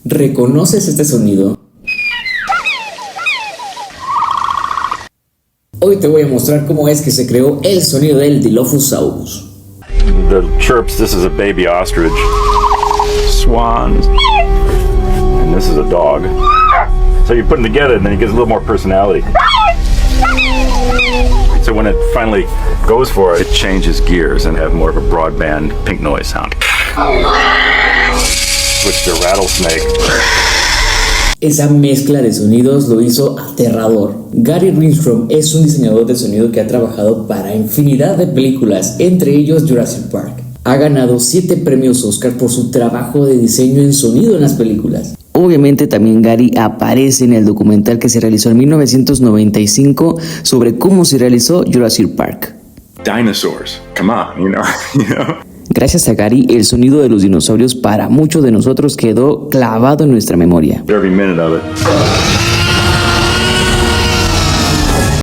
¿Reconoces este sonido? Hoy te voy a mostrar cómo es que se creó el sonido del Dilophosaurus. The chirps, this is a baby ostrich. Swans. And this is a dog. So you put them together and then it gives a little more personality. So when it finally goes for it, it changes gears and have more of a broadband pink noise sound. Switch to rattlesnake. Esa mezcla de sonidos lo hizo aterrador. Gary Ringstrom es un diseñador de sonido que ha trabajado para infinidad de películas, entre ellos Jurassic Park. Ha ganado 7 premios Oscar por su trabajo de diseño en sonido en las películas. Obviamente también Gary aparece en el documental que se realizó en 1995 sobre cómo se realizó Jurassic Park. Dinosaurs, come on, you know. Gracias a Gary, el sonido de los dinosaurios para muchos de nosotros quedó clavado en nuestra memoria. Every minute of it.